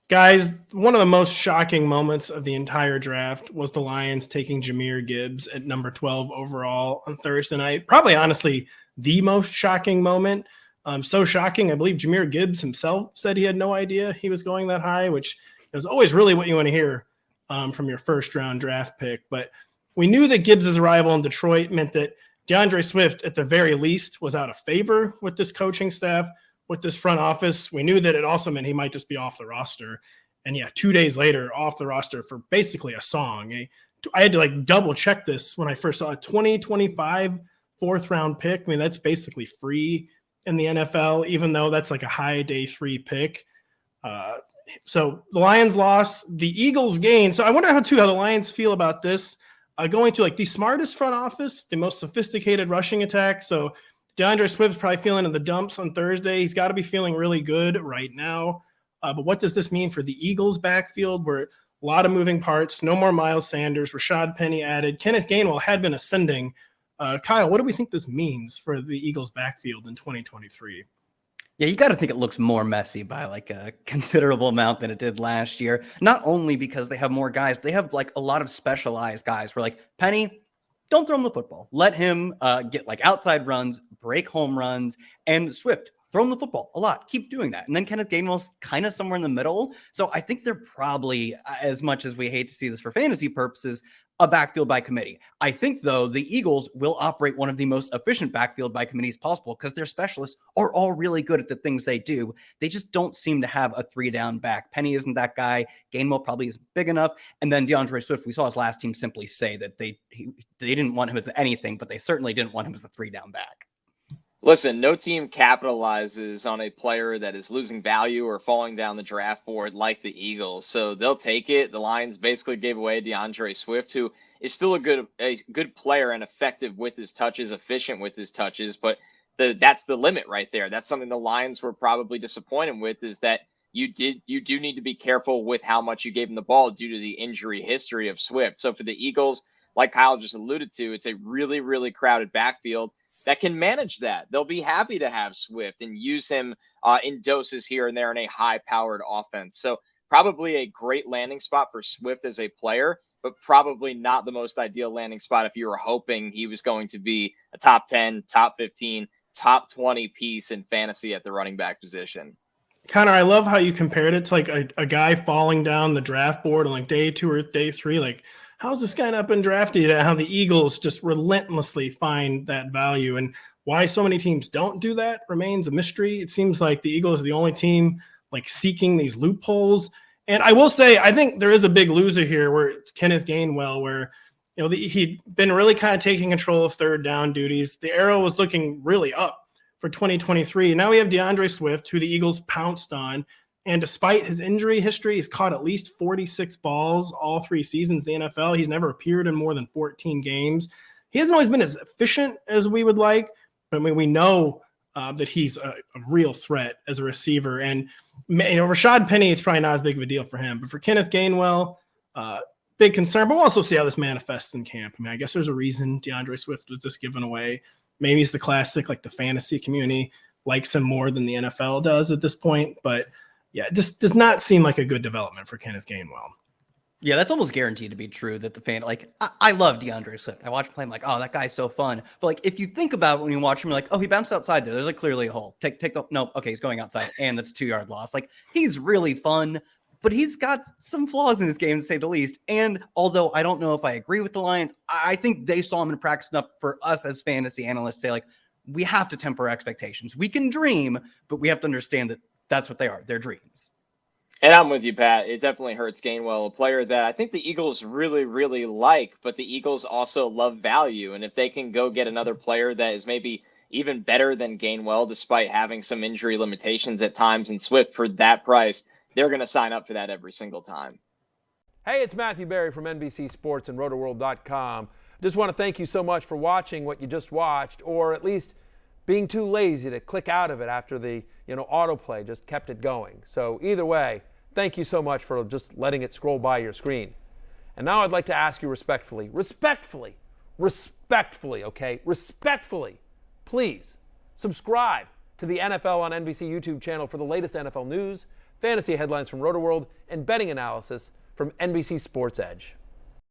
Guys, one of the most shocking moments of the entire draft was the Lions taking Jahmyr Gibbs at number 12 overall on Thursday night. Probably, honestly, the most shocking moment. So shocking, I believe Jahmyr Gibbs himself said he had no idea he was going that high, which is always really what you want to hear from your first-round draft pick. But we knew that Gibbs' arrival in Detroit meant that DeAndre Swift, at the very least, was out of favor with this coaching staff, with this front office. We knew that it also meant he might just be off the roster. And yeah, 2 days later, off the roster for basically a song. I had to double check this when I first saw a 2025 fourth round pick. I mean, that's basically free in the NFL, even though that's like a high day 3 pick. So the Lions lost, the Eagles gained. So I wonder how the Lions feel about this. Going to the smartest front office, the most sophisticated rushing attack. So DeAndre Swift's probably feeling in the dumps on Thursday. He's got to be feeling really good right now. But what does this mean for the Eagles backfield, where a lot of moving parts, no more Miles Sanders, Rashad Penny added. Kenneth Gainwell had been ascending. Kyle, what do we think this means for the Eagles backfield in 2023? Yeah, you got to think it looks more messy by a considerable amount than it did last year. Not only because they have more guys, but they have a lot of specialized guys where Penny, don't throw him the football. Let him get outside runs, break home runs, and Swift, throw him the football a lot. Keep doing that. And then Kenneth Gainwell's kind of somewhere in the middle. So I think they're probably, as much as we hate to see this for fantasy purposes, a backfield by committee. I think, though, the Eagles will operate one of the most efficient backfield by committees possible because their specialists are all really good at the things they do. They just don't seem to have a 3-down back. Penny isn't that guy. Gainwell probably isn't big enough. And then DeAndre Swift, we saw his last team simply say that they didn't want him as anything, but they certainly didn't want him as a 3-down back. Listen, no team capitalizes on a player that is losing value or falling down the draft board like the Eagles. So they'll take it. The Lions basically gave away DeAndre Swift, who is still a good player and effective with his touches, efficient with his touches. But that's the limit right there. That's something the Lions were probably disappointed with, is that you do need to be careful with how much you gave him the ball due to the injury history of Swift. So for the Eagles, like Kyle just alluded to, it's a really, really crowded backfield that can manage that. They'll be happy to have Swift and use him in doses here and there in a high-powered offense. So probably a great landing spot for Swift as a player, but probably not the most ideal landing spot if you were hoping he was going to be a top 10, top 15, top 20 piece in fantasy at the running back position. Connor, I love how you compared it to a guy falling down the draft board on day 2 or day 3. How's this guy not been drafted? How the Eagles just relentlessly find that value, and why so many teams don't do that remains a mystery. It seems like the Eagles are the only team seeking these loopholes. And I will say, I think there is a big loser here where it's Kenneth Gainwell, where he'd been really kind of taking control of third down duties. The arrow was looking really up for 2023. Now we have DeAndre Swift, who the Eagles pounced on. And despite his injury history, he's caught at least 46 balls all 3 seasons in the NFL. He's never appeared in more than 14 games. He hasn't always been as efficient as we would like. But we know that he's a real threat as a receiver. And Rashad Penny, it's probably not as big of a deal for him. But for Kenneth Gainwell, big concern. But we'll also see how this manifests in camp. I guess there's a reason DeAndre Swift was just given away. Maybe he's the classic, the fantasy community likes him more than the NFL does at this point. But yeah, it just does not seem like a good development for Kenneth Gainwell. Yeah, that's almost guaranteed to be true that the fan, I love DeAndre Swift. I watch him play, I'm oh, that guy's so fun. But if you think about it when you watch him, you're oh, he bounced outside there. There's clearly a hole. Okay, he's going outside, and that's 2-yard loss. He's really fun, but he's got some flaws in his game, to say the least. And although I don't know if I agree with the Lions, I think they saw him in practice enough for us as fantasy analysts to say, we have to temper expectations. We can dream, but we have to understand that that's what they are. They're dreams. And I'm with you, Pat. It definitely hurts Gainwell, a player that I think the Eagles really, really like, but the Eagles also love value. And if they can go get another player that is maybe even better than Gainwell, despite having some injury limitations at times in Swift for that price, they're going to sign up for that every single time. Hey, it's Matthew Berry from NBC Sports and Rotoworld.com. Just want to thank you so much for watching what you just watched, or at least being too lazy to click out of it after the autoplay just kept it going. So either way, thank you so much for just letting it scroll by your screen. And now I'd like to ask you respectfully, please subscribe to the NFL on NBC YouTube channel for the latest NFL news, fantasy headlines from Rotoworld, and betting analysis from NBC Sports Edge.